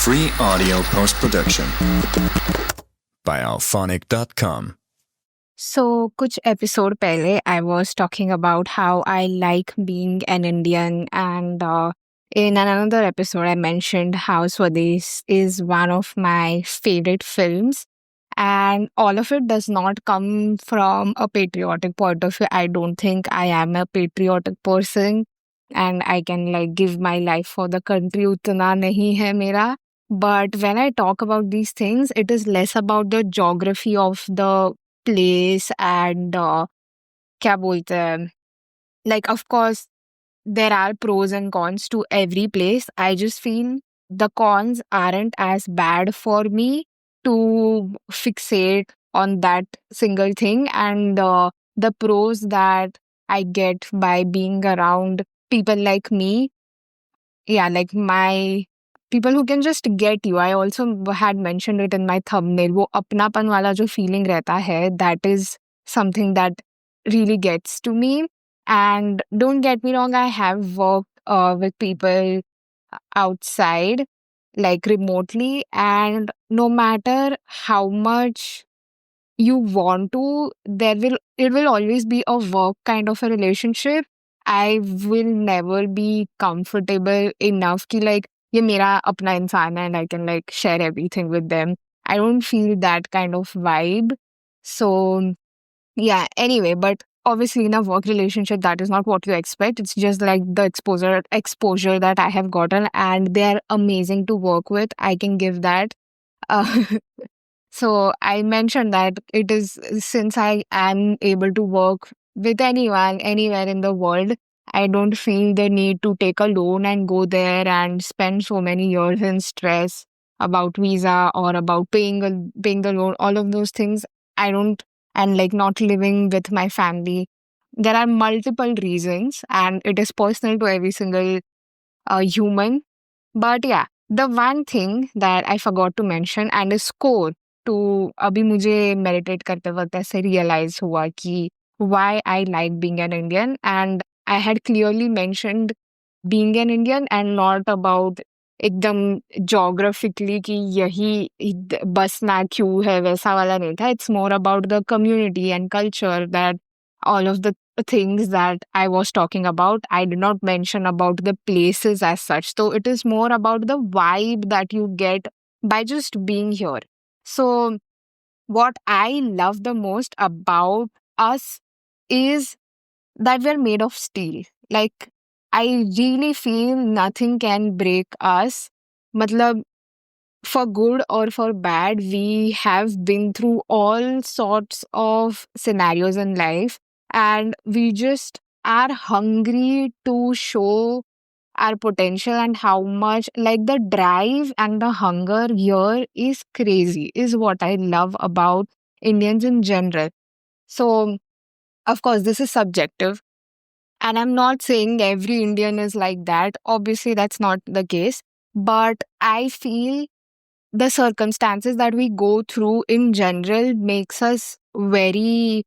Free audio post-production by alphonic.com. So, कुछ episode पहले I was talking about how I like being an Indian, and in another episode I mentioned how Swadesh is one of my favorite films, and all of it does not come from a patriotic point of view. I don't think I am a patriotic person, and I can like give my life for the country. उतना नहीं है मेरा. But when I talk about these things, it is less about the geography of the place and क्या बोलते हैं, like of course there are pros and cons to every place. I just feel the cons aren't as bad for me to fixate on that single thing, and the pros that I get by being around people like me, yeah, like my people who can just get you. I also had mentioned it in my thumbnail. वो अपनापन वाला जो feeling रहता है, that is something that really gets to me. And don't get me wrong, I have worked with people outside, like remotely, and no matter how much you want to, it will always be a work kind of a relationship. I will never be comfortable enough कि like ये मेरा अपना इंसान है and I can like share everything with them. I don't feel that kind of vibe. So yeah, anyway, but obviously in a work relationship that is not what you expect. It's just like the exposure that I have gotten, and they're amazing to work with. I can give that. Uh, So I mentioned that it is since I am able to work with anyone, anywhere in the world, I don't feel the need to take a loan and go there and spend so many years in stress about visa or about paying the loan, all of those things. I don't, and like not living with my family. There are multiple reasons, and it is personal to every single human. But yeah, the one thing that I forgot to mention and is core to अभी मुझे meditate करते वक्त ऐसे realize हुआ कि why I like being an Indian, and I had clearly mentioned being an Indian and not about एकदम geographically कि यही बसना क्यों है वैसा वाला नहीं था. It's more about the community and culture, that all of the things that I was talking about. I did not mention about the places as such. So it is more about the vibe that you get by just being here. So what I love the most about us is that we're made of steel. Like, I really feel nothing can break us. Matlab, for good or for bad, we have been through all sorts of scenarios in life, and we just are hungry to show our potential and how much, like, the drive and the hunger here is crazy, is what I love about Indians in general. So, of course, this is subjective. And I'm not saying every Indian is like that. Obviously, that's not the case. But I feel the circumstances that we go through in general makes us very,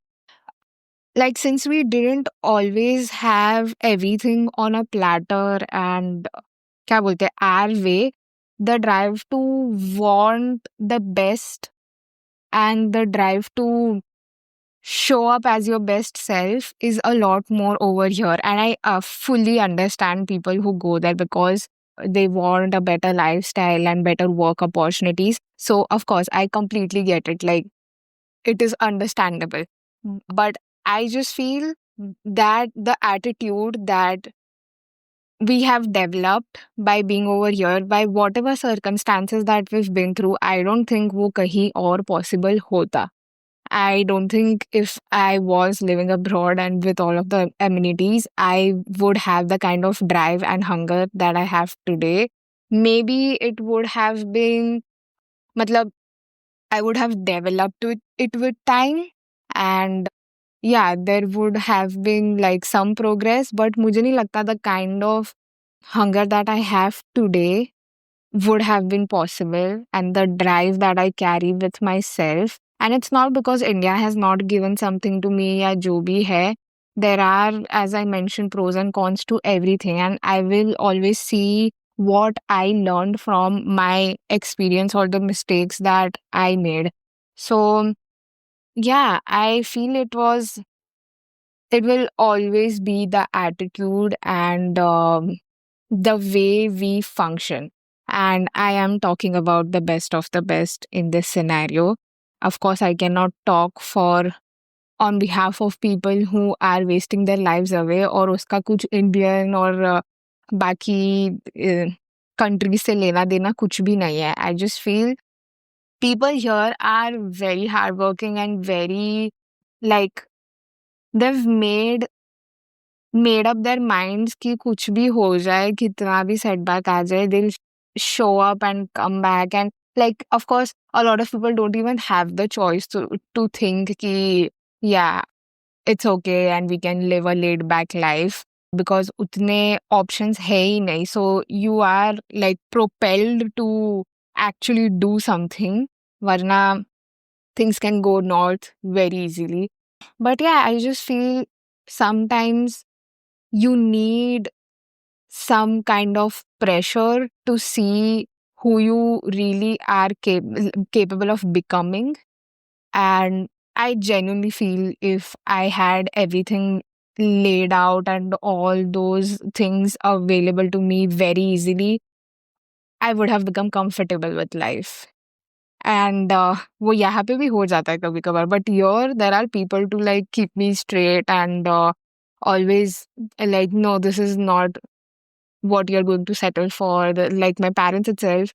like, since we didn't always have everything on a platter and क्या बोलते हैं, our way, the drive to want the best and the drive to show up as your best self is a lot more over here. And I fully understand people who go there because they want a better lifestyle and better work opportunities. So, of course, I completely get it. Like, it is understandable. But I just feel that the attitude that we have developed by being over here, by whatever circumstances that we've been through, I don't think वो कहीं और possible होता. I don't think if I was living abroad and with all of the amenities, I would have the kind of drive and hunger that I have today. Maybe it would have been, matlab, I would have developed it with time, and yeah, there would have been like some progress, but मुझे नहीं लगता the kind of hunger that I have today would have been possible, and the drive that I carry with myself. And it's not because India has not given something to me या जो भी है. There are, as I mentioned, pros and cons to everything, and I will always see what I learned from my experience or the mistakes that I made. So, yeah, I feel it will always be the attitude and the way we function. And I am talking about the best of the best in this scenario. Of course, I cannot talk for on behalf of people who are wasting their lives away और उसका कुछ Indian और बाकी country से लेना देना कुछ भी नहीं है. I just feel people here are very hardworking and very like they've made up their minds कि कुछ भी हो जाए, कितना भी setback आ जाए, they'll show up and come back. And like, of course, a lot of people don't even have the choice to think कि yeah, it's okay and we can live a laid back life because उतने options है ही नहीं. So you are like propelled to actually do something. वरना things can go north very easily. But yeah, I just feel sometimes you need some kind of pressure to see who you really are capable of becoming. And I genuinely feel if I had everything laid out and all those things available to me very easily, I would have become comfortable with life. And वो यहाँ पे भी हो जाता है कभी कभार. But here there are people to like keep me straight and always like, no, this is not what you're going to settle for. Like my parents itself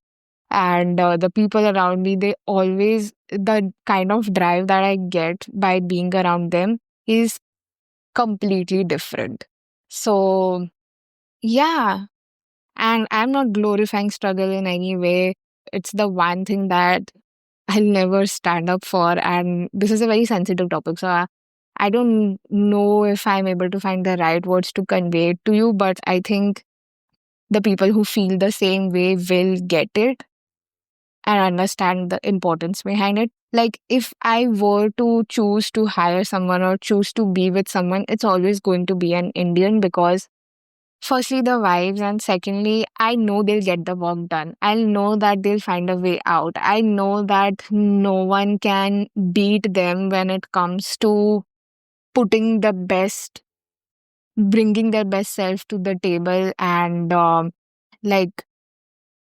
and the people around me, they always, the kind of drive that I get by being around them is completely different. So, yeah. And I'm not glorifying struggle in any way. It's the one thing that I'll never stand up for. And this is a very sensitive topic. So I don't know if I'm able to find the right words to convey it to you, but I think the people who feel the same way will get it and understand the importance behind it. Like, if I were to choose to hire someone or choose to be with someone, it's always going to be an Indian because, firstly, the vibes, and secondly, I know they'll get the work done. I'll know that they'll find a way out. I know that no one can beat them when it comes to putting the best, bringing their best self to the table and, like,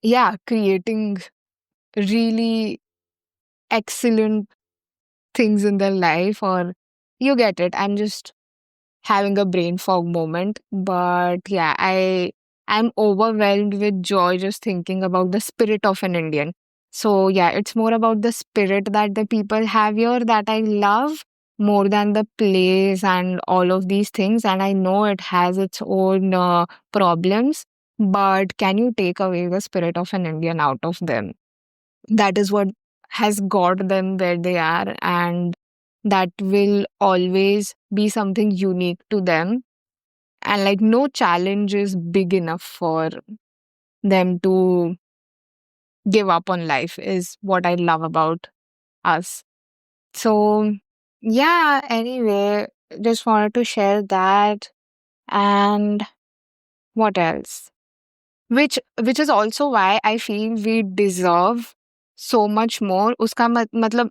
yeah, creating really excellent things in their life. Or you get it. I'm just having a brain fog moment. But yeah, I'm overwhelmed with joy just thinking about the spirit of an Indian. So yeah, it's more about the spirit that the people have here that I love more than the place and all of these things. And I know it has its own problems, but can you take away the spirit of an Indian out of them? That is what has got them where they are, and that will always be something unique to them. And like, no challenge is big enough for them to give up on life, is what I love about us. So, yeah, anyway, just wanted to share that. And what else? Which is also why I feel we deserve so much more. उसका मतलब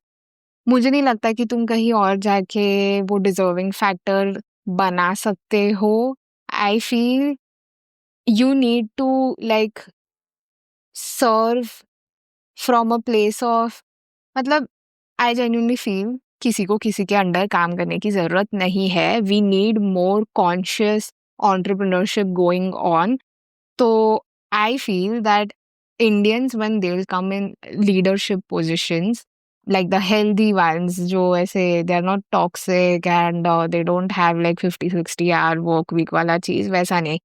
मुझे नहीं लगता कि तुम कहीं और जाके वो डिजर्विंग फैक्टर बना सकते हो. I feel you need to like serve from a place of, मतलब आई जेन्युइनली फील किसी को किसी के अंडर काम करने की जरूरत नहीं है. We need more conscious entrepreneurship going on. So I feel that Indians, when they'll come in leadership positions, like the healthy ones, jo aise, they're not toxic and they don't have like 50-60 hour work week wala cheez, वैसा नहीं.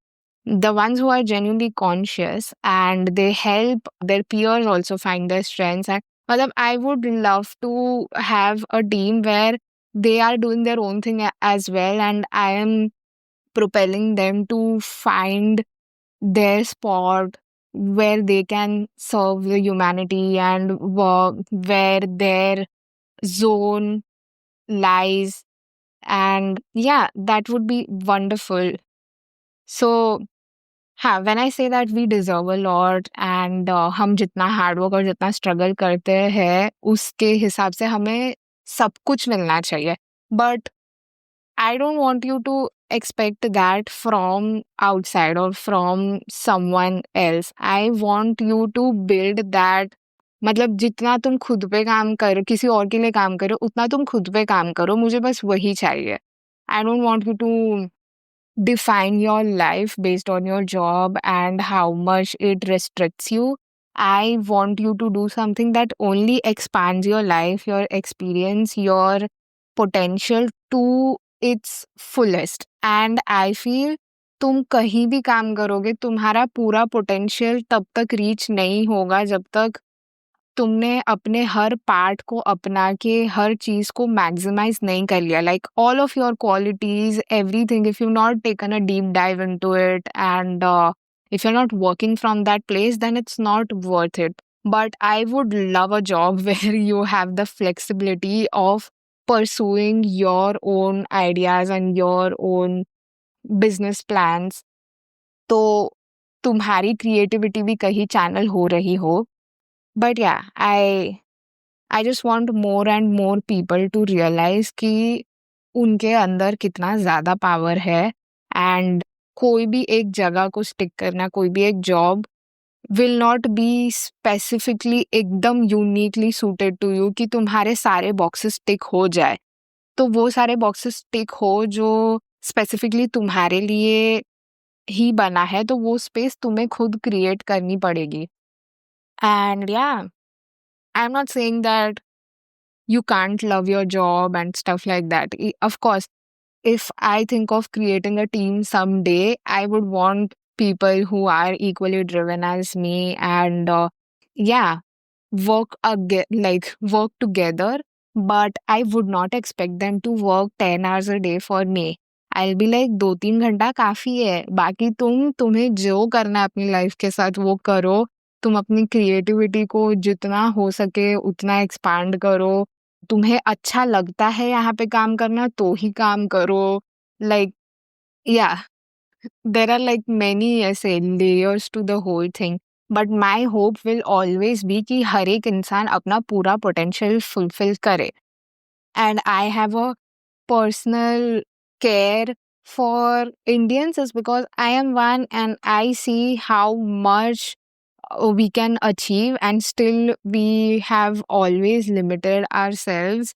The ones who are genuinely conscious and they help their peers also find their strengths. And मतलब, I would love to have a team where they are doing their own thing as well, and I am propelling them to find their spot where they can serve the humanity and work where their zone lies. And yeah, that would be wonderful. So हाँ, when I say that we deserve a lot and हम जितना hard work और जितना struggle करते हैं, उसके हिसाब से हमें सब कुछ मिलना चाहिए। But I don't want you to expect that from outside or from someone else. I want you to build that मतलब जितना तुम खुद पे काम करो, किसी और के लिए काम करो, उतना तुम खुद पे काम करो, मुझे बस वही चाहिए। I don't want you to define your life based on your job and how much it restricts you. I want you to do something that only expands your life, your experience, your potential to its fullest. And I feel तुम कहीं भी काम करोगे, तुम्हारा पूरा potential तब तक reach नहीं होगा जब तक तुमने अपने हर पार्ट को अपना के हर चीज़ को मैक्सिमाइज़ नहीं कर लिया। Like all of your qualities, everything, if you not taken a deep dive into it and if you're not working from that place, then it's not worth it. But I would love a job where you have the flexibility of pursuing your own ideas and your own business plans. तो तुम्हारी creativity भी कहीं channel हो रही हो। But yeah, I just want more and more people to realize कि उनके अंदर कितना ज़्यादा पावर है एंड कोई भी एक जगह को स्टिक करना, कोई भी एक job will not be specifically एकदम यूनिकली सूटेड टू यू कि तुम्हारे सारे बॉक्सेस टिक हो जाए। तो वो सारे बॉक्सेस टिक हो जो स्पेसिफिकली तुम्हारे लिए ही बना है, तो वो स्पेस तुम्हें खुद क्रिएट करनी पड़ेगी। एंड या, I am not saying that you can't love your job and stuff like that. Of course, if I think of creating a team someday, I would want people who are equally driven as me and yeah, work together. But I would not expect them to work 10 hours a day for me. I'll be like 2-3 घंटा काफी है, बाकी तुम्हें जो करना है अपनी life के साथ वो करो। तुम अपनी क्रिएटिविटी को जितना हो सके उतना एक्सपांड करो। तुम्हें अच्छा लगता है यहाँ पे काम करना तो ही काम करो। लाइक या, there are like many ऐसे layers to the whole thing. But my hope will always be कि हर एक इंसान अपना पूरा potential fulfill करे. And I have a personal care for Indians is because I am one and I see how much we can achieve, and still we have always limited ourselves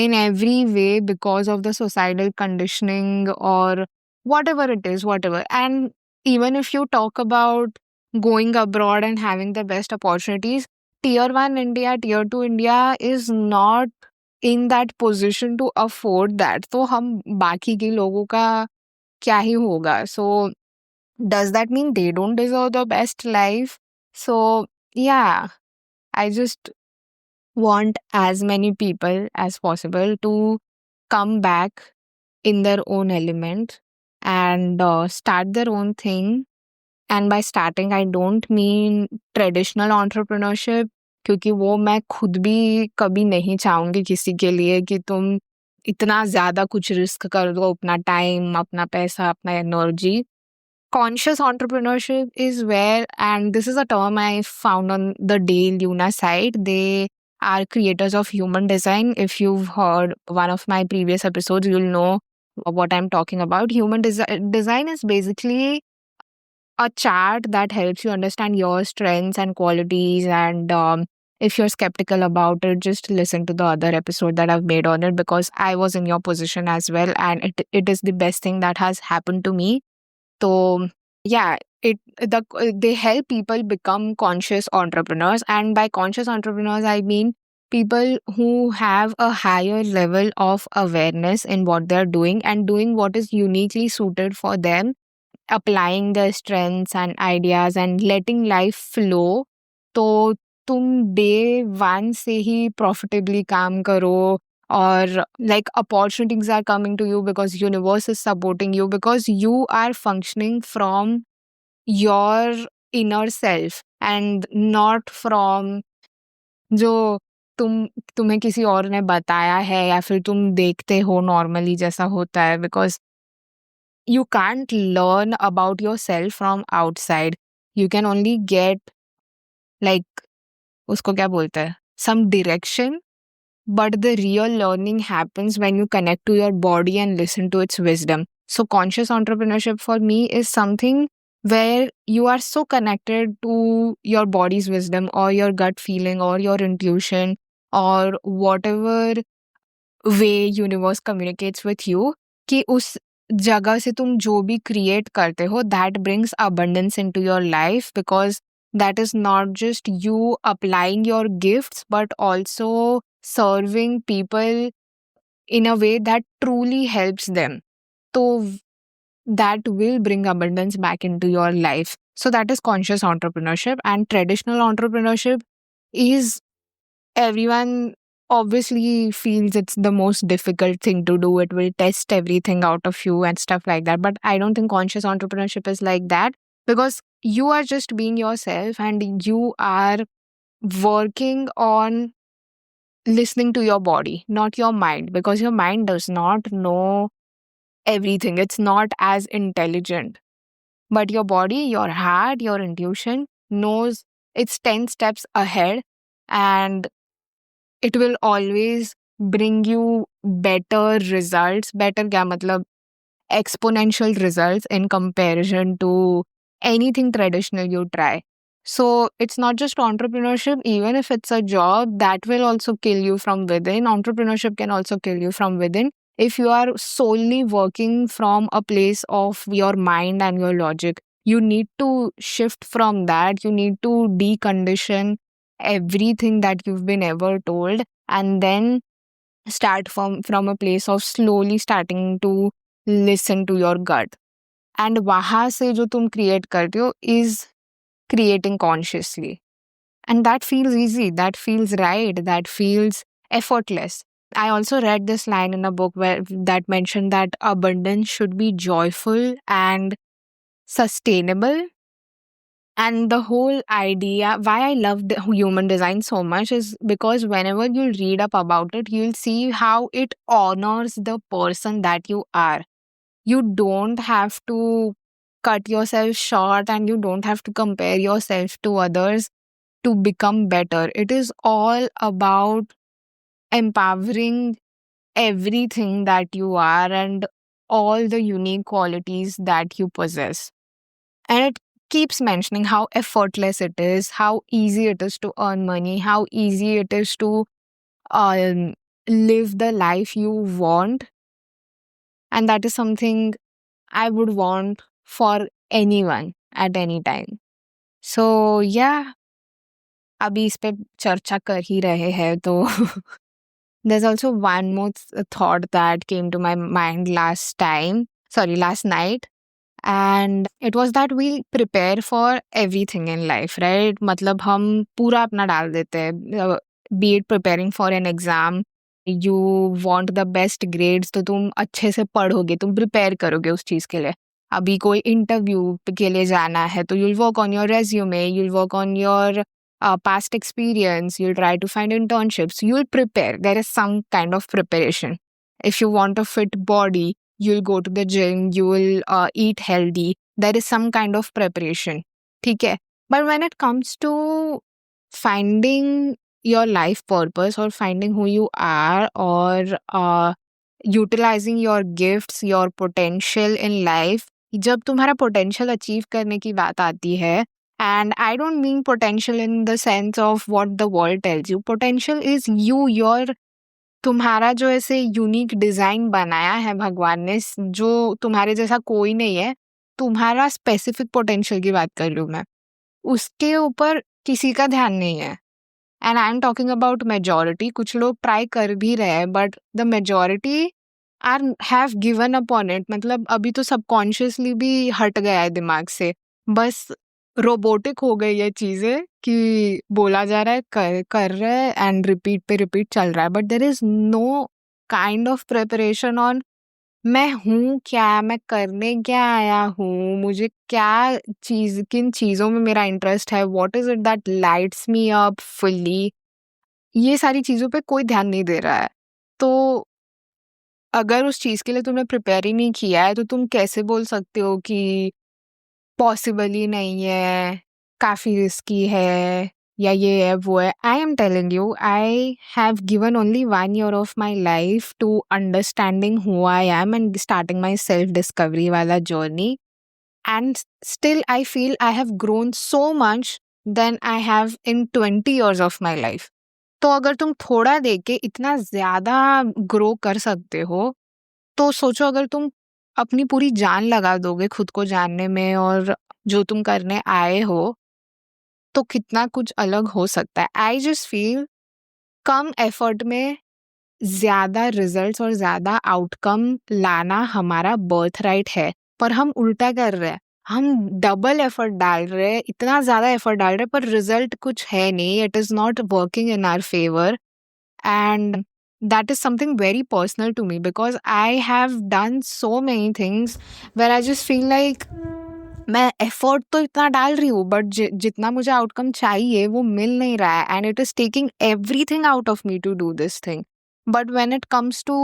in every way because of the societal conditioning or whatever it is, whatever. And even if you talk about going abroad and having the best opportunities, tier 1 India, tier 2 India is not in that position to afford that. तो हम बाकी के लोगों का क्या ही होगा? So does that mean they don't deserve the best life? So yeah, I just want as many people as possible to come back in their own element and start their own thing. And by starting, I don't mean traditional entrepreneurship, क्योंकि वो मैं खुद भी कभी नहीं चाहूँगी किसी के लिए कि तुम इतना ज़्यादा कुछ रिस्क कर दो, अपना टाइम, अपना पैसा, अपना energy. Conscious entrepreneurship is where, and this is a term I found on the Dale Luna site. They are creators of human design. If you've heard one of my previous episodes, you'll know what I'm talking about. Design is basically a chart that helps you understand your strengths and qualities. And if you're skeptical about it, just listen to the other episode that I've made on it, because I was in your position as well, and it is the best thing that has happened to me. So yeah, they help people become conscious entrepreneurs, and by conscious entrepreneurs I mean people who have a higher level of awareness in what they're doing and doing what is uniquely suited for them, applying their strengths and ideas and letting life flow. तो तुम day 1 से ही profitably काम करो, or like opportunities are coming to you because universe is supporting you, because you are functioning from your inner self and not from जो तुम्हें किसी और ने बताया है या फिर तुम देखते हो नॉर्मली जैसा होता है, because you can't learn about yourself from outside. You can only get like उसको क्या बोलते हैं some direction, but the real learning happens when you connect to your body and listen to its wisdom. So conscious entrepreneurship for me is something where you are so connected to your body's wisdom or your gut feeling or your intuition or whatever way universe communicates with you कि उस जगह से तुम जो भी create करते हो that brings abundance into your life, because that is not just you applying your gifts but also serving people in a way that truly helps them. So that will bring abundance back into your life. So that is conscious entrepreneurship. And traditional entrepreneurship is, everyone obviously feels it's the most difficult thing to do. It will test everything out of you and stuff like that. But I don't think conscious entrepreneurship is like that, because you are just being yourself and you are working on listening to your body, not your mind, because your mind does not know everything. It's not as intelligent. But your body, your heart, your intuition knows it's 10 steps ahead, and it will always bring you better results. Better kya matlab? Exponential results in comparison to anything traditional you try. So it's not just entrepreneurship. Even if it's a job, that will also kill you from within. Entrepreneurship can also kill you from within if you are solely working from a place of your mind and your logic. You need to shift from that. You need to decondition everything that you've been ever told, and then start from a place of slowly starting to listen to your gut. And वहाँ से जो तुम create करते हो is creating consciously. And that feels easy, that feels right, that feels effortless. I also read this line in a book that mentioned that abundance should be joyful and sustainable. And the whole idea, why I love the human design so much, is because whenever you read up about it, you'll see how it honors the person that you are. You don't have to cut yourself short and you don't have to compare yourself to others to become better. It is all about empowering everything that you are and all the unique qualities that you possess. And it keeps mentioning how effortless it is, how easy it is to earn money, how easy it is to um, live the life you want. And that is something I would want for anyone at any time. So yeah, अभी इस पे चर्चा कर ही रहे हैं तो there's also one more thought that came to my mind last night. And it was that we prepare for everything in life, right? मतलब हम पूरा अपना डाल देते हैं, be it preparing for an exam, you want the best grades, तो तुम अच्छे से पढ़ोगे, तुम prepare करोगे उस चीज़ के लिए. अभी कोई इंटरव्यू के लिए जाना है तो you'll work on your resume, you'll work on your past experience, you'll try to find internships, you'll prepare. There is some kind of preparation. If you want a fit body, you'll go to the gym, you will eat healthy. There is some kind of preparation. ठीक है? But when it comes to finding your life purpose or finding who you are, or utilizing your gifts, your potential in life, जब तुम्हारा potential achieve करने की बात आती है, and I don't mean potential in the sense of what the world tells you. Potential is your तुम्हारा जो ऐसे यूनिक डिजाइन बनाया है भगवान ने, जो तुम्हारे जैसा कोई नहीं है, तुम्हारा स्पेसिफिक पोटेंशियल की बात कर रही हूँ मैं, उसके ऊपर किसी का ध्यान नहीं है. And I am talking about majority. कुछ लोग ट्राई कर भी रहे हैं, but the majority are have given up on it. मतलब अभी तो सबकॉन्शियसली भी हट गया है दिमाग से, बस रोबोटिक हो गई है चीजें कि बोला जा रहा है, कर रहे हैं एंड रिपीट पे रिपीट चल रहा है. But there is no kind of preparation on मैं हूँ क्या, मैं करने क्या आया हूँ, मुझे क्या चीज, किन चीजों में मेरा इंटरेस्ट है, what is it that lights me up fully. ये सारी चीजों पे कोई ध्यान नहीं दे रहा है. तो अगर उस चीज़ के लिए तुमने प्रिपेयर ही नहीं किया है, तो तुम कैसे बोल सकते हो कि पॉसिबल ही नहीं है, काफ़ी रिस्की है या ये है, वो है। I am telling you, I have given only 1 year of my life to understanding who I am and starting my self discovery वाला journey. And still I feel I have grown so much than I have in 20 years of my life. तो अगर तुम थोड़ा दे के इतना ज़्यादा grow कर सकते हो, तो सोचो अगर तुम अपनी पूरी जान लगा दोगे खुद को जानने में और जो तुम करने आए हो, तो कितना कुछ अलग हो सकता है। I just feel come effort में ज़्यादा रिजल्ट्स और ज़्यादा आउटकम लाना हमारा बर्थराइट है, पर हम उल्टा कर रहे हैं। हम डबल एफर्ट डाल रहे हैं, इतना ज़्यादा एफर्ट डाल रहे हैं, पर रिजल्ट कुछ है नहीं, it is not working in our favour. And that is something very personal to me because I have done so many things where I just feel like मैं एफर्ट तो इतना डाल रही हूँ, बट जितना मुझे आउटकम चाहिए वो मिल नहीं रहा है, and it is taking everything out of me to do this thing. But when it comes to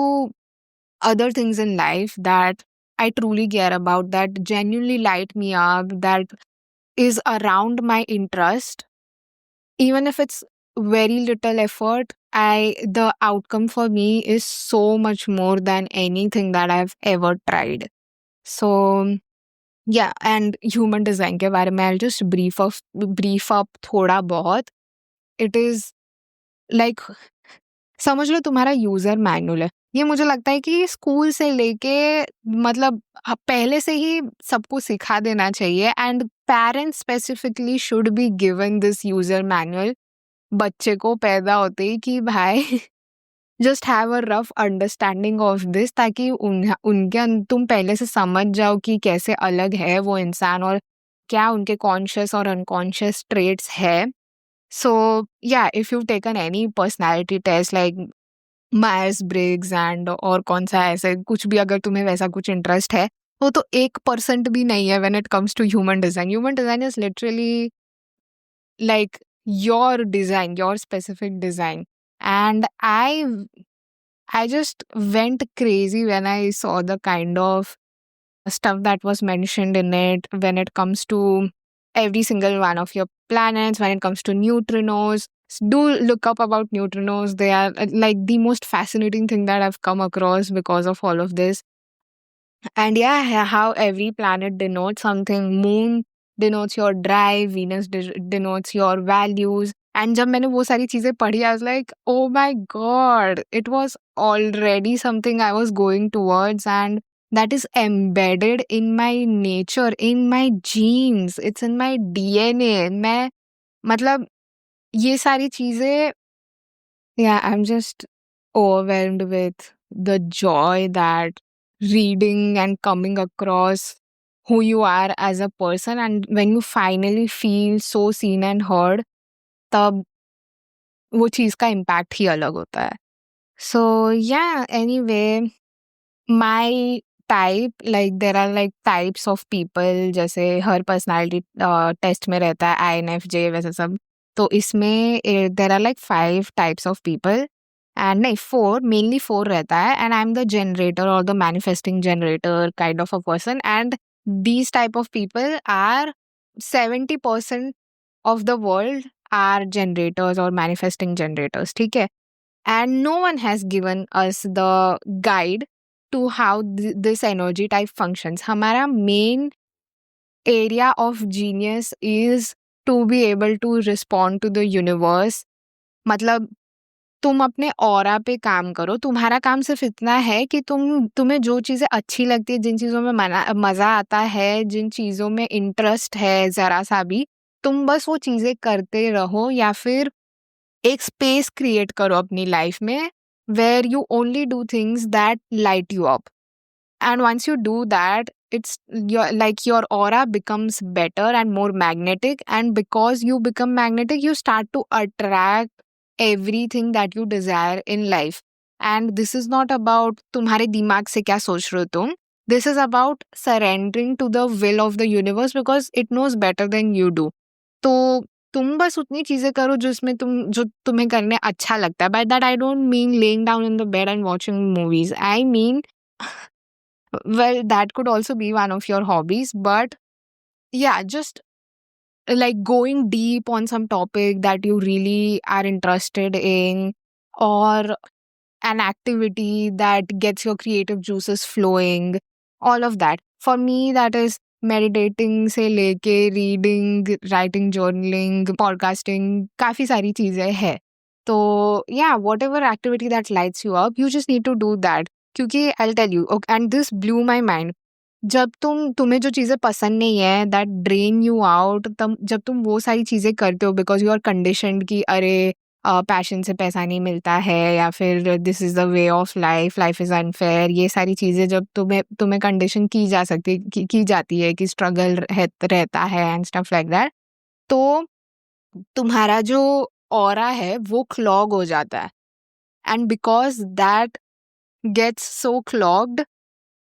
other things in life that I truly care about, that genuinely light me up, that is around my interest, even if it's very little effort, the outcome for me is so much more than anything that I've ever tried. So yeah, and human design के बारे में I'll just brief up थोड़ा बहुत. It is like, समझ लो तुम्हारा user manual है। ये मुझे लगता है कि स्कूल से लेके मतलब पहले से ही सबको सिखा देना चाहिए, and parents specifically should be given this user manual बच्चे को पैदा होते ही, कि भाई just have a rough understanding of this, ताकि तुम पहले से समझ जाओ कि कैसे अलग है वो इंसान और क्या उनके कॉन्शियस और अनकॉन्शियस ट्रेट्स है। So yeah if you taken any personality test like Myers Briggs and और कौन सा ऐसे कुछ भी, अगर तुम्हें वैसा कुछ इंटरेस्ट है, वो तो 1% भी नहीं है when it comes to human design. Human design is literally like your design, your specific design. And I just went crazy when I saw the kind of stuff that was mentioned in it when it comes to every single one of your planets, when it comes to neutrinos. Do look up about neutrinos. They are like the most fascinating thing that I've come across because of all of this. And yeah, how every planet denotes something. Moon denotes your drive, Venus denotes your values. And जब मैंने वो सारी चीजें पढ़ी, I was like, oh my god, it was already something I was going towards, and that is embedded in my nature, in my genes, it's in my DNA. मैं मतलब ये सारी चीजें, yeah, I'm just overwhelmed with the joy that reading and coming across who you are as a person, and when you finally feel so seen and heard, तब वो चीज़ का impact he अलग होता है। So yeah anyway, my type, like there are like types of people, जैसे हर personality test में रहता है INFJ वैसे सब, तो इसमें there are like 5 types of people, and नहीं 4, मेनली 4 रहता है, and I am the generator or the manifesting generator kind of a person, and these type of people are 70% of the world are generators or manifesting generators, ठीक है? And no one has given us the guide to how this energy type functions. हमारा main area of genius is to be able to respond to the universe. मतलब तुम अपने aura पे काम करो, तुम्हारा काम सिर्फ इतना है कि तुम्हें जो चीज़ें अच्छी लगती है, जिन चीज़ों में मज़ा आता है, जिन चीज़ों में इंटरेस्ट है ज़रा सा भी, तुम बस वो चीज़ें करते रहो, या फिर एक स्पेस क्रिएट करो अपनी लाइफ में where you only do things that light you up. And once you do that, it's your aura becomes better and more magnetic, and because you become magnetic, you start to attract everything that you desire in life. And this is not about तुम्हारे दिमाग से क्या सोच रहे हो तुम. This is about surrendering to the will of the universe because it knows better than you do. तो तुम बस उतनी चीज़ें करो जो तुम्हें करने अच्छा लगता है. By that I don't mean laying down in the bed and watching movies. I mean well, that could also be one of your hobbies, but yeah, just like going deep on some topic that you really are interested in, or an activity that gets your creative juices flowing, all of that. For me, that is meditating से लेके reading, writing, journaling, podcasting, काफ़ी सारी चीज़ें हैं. तो yeah, whatever activity that lights you up, you just need to do that. क्योंकि I'll tell you, okay, and this blew my mind. जब तुम्हें जो चीज़ें पसंद नहीं है, दैट ड्रेन यू आउट, तब जब तुम वो सारी चीज़ें करते हो बिकॉज़ यू आर कंडीशन्ड कि अरे पैशन से पैसा नहीं मिलता है, या फिर this is the way of life, life is unfair, ये सारी चीज़ें जब तुम्हें कंडीशन की जा सकती की जाती है कि स्ट्रगल रहता है एंड स्टफ लाइक दैट, तो तुम्हारा जो ऑरा है वो क्लॉग हो जाता है. And because that gets so clogged,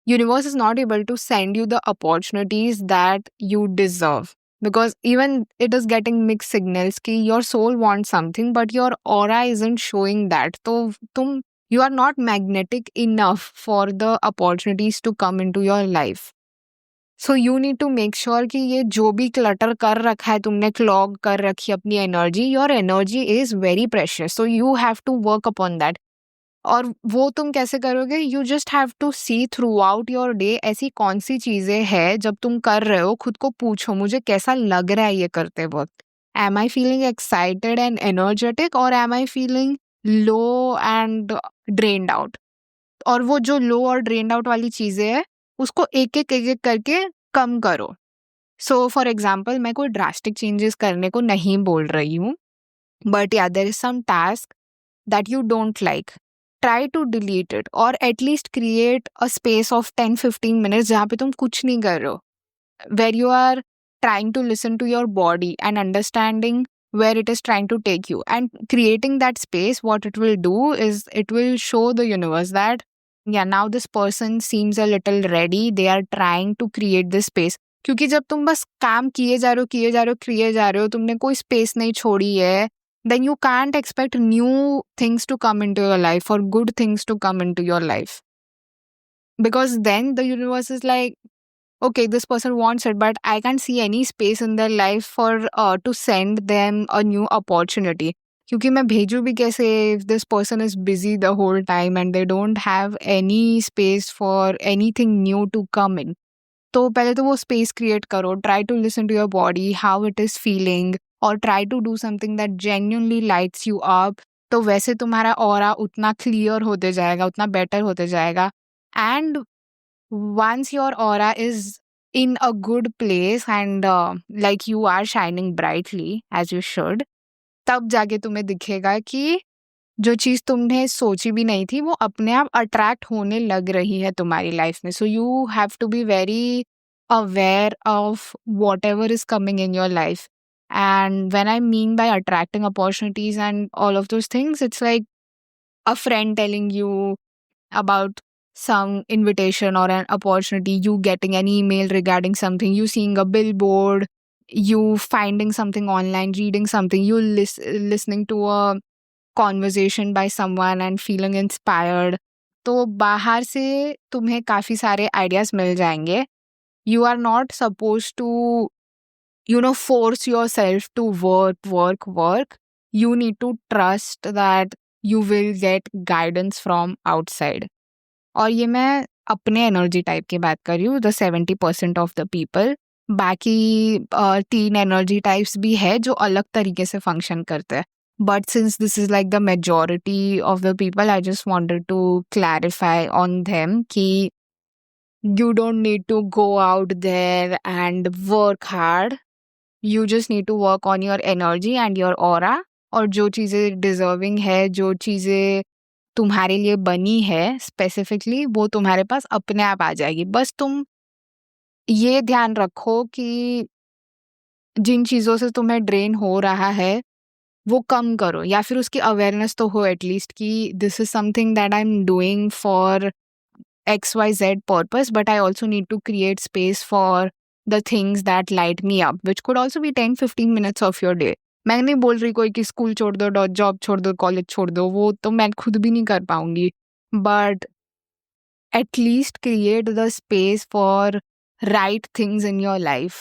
universe is not able to send you the opportunities that you deserve, because even it is getting mixed signals कि your soul wants something but your aura isn't showing that. तो you are not magnetic enough for the opportunities to come into your life. So you need to make sure कि ये जो भी clutter कर रखा है, तुमने clog कर रखी अपनी energy, your energy is very precious, so you have to work upon that. और वो तुम कैसे करोगे? You just have to see throughout your day ऐसी कौन सी चीज़ें हैं जब तुम कर रहे हो, खुद को पूछो मुझे कैसा लग रहा है ये करते वक्त. Am I feeling excited and energetic, और am I feeling low and drained out? और वो जो लो और ड्रेन्ड आउट वाली चीज़ें हैं उसको एक एक करके कम करो. सो फॉर एग्जाम्पल, मैं कोई ड्रास्टिक चेंजेस करने को नहीं बोल रही हूँ, but yeah there is some task that you don't like, try to delete it, or at least create a space of 10-15 minutes जहाँ पे तुम कुछ नहीं कर रहे हो, where you are trying to listen to your body and understanding where it is trying to take you. And creating that space, what it will do is it will show the universe that yeah, now this person seems a little ready, they are trying to create this space. क्योंकि जब तुम बस काम किए जा रहे हो, तुमने कोई स्पेस नहीं छोड़ी है, then you can't expect new things to come into your life or good things to come into your life. Because then the universe is like, okay, this person wants it, but I can't see any space in their life for to send them a new opportunity. क्योंकि मैं भेजूँ भी कैसे if this person is busy the whole time and they don't have any space for anything new to come in. तो पहले तो वो space create करो, try to listen to your body how it is feeling, और try to do something that genuinely lights you up. तो वैसे तुम्हारा aura उतना क्लियर होते जाएगा, उतना बेटर होते जाएगा. And once your aura is in a good place and like you are shining brightly as you should, तब जाके तुम्हें दिखेगा कि जो चीज़ तुमने सोची भी नहीं थी वो अपने आप अट्रैक्ट होने लग रही है तुम्हारी लाइफ में. So you have to be very aware of whatever is coming in your life. And when I mean by attracting opportunities and all of those things, it's like a friend telling you about some invitation or an opportunity, you getting an email regarding something, you seeing a billboard, you finding something online, reading something, you listening to a conversation by someone and feeling inspired. तो बाहर से तुम्हें काफ़ी सारे ideas मिल जाएंगे. You are not supposed to, force yourself to work. You need to trust that you will get guidance from outside. और ये मैं अपने एनर्जी टाइप की बात कर रही हूँ, द 70% ऑफ द पीपल. बाकी 3 एनर्जी टाइप्स भी है जो अलग तरीके से फंक्शन करते हैं. But since this is like the majority of the people, I just wanted to clarify on them कि you don't need to go out there and work hard. You just need to work on your energy and your aura. और जो चीज़ें deserving है, जो चीज़ें तुम्हारे लिए बनी है स्पेसिफिकली, वो तुम्हारे पास अपने आप आ जाएगी. बस तुम ये ध्यान रखो कि जिन चीज़ों से तुम्हें ड्रेन हो रहा है वो कम करो, या फिर उसकी अवेयरनेस तो हो एटलीस्ट कि this is something that I am doing for XYZ purpose, but I also need to create space for the things that light me up, which could also be 10-15 minutes of your day. मैं नहीं बोल रही कोई कि school छोड़ दो, job छोड़ दो, कॉलेज छोड़ दो, वो तो मैं खुद भी नहीं कर पाऊँगी। But at least create the space for right things in your life.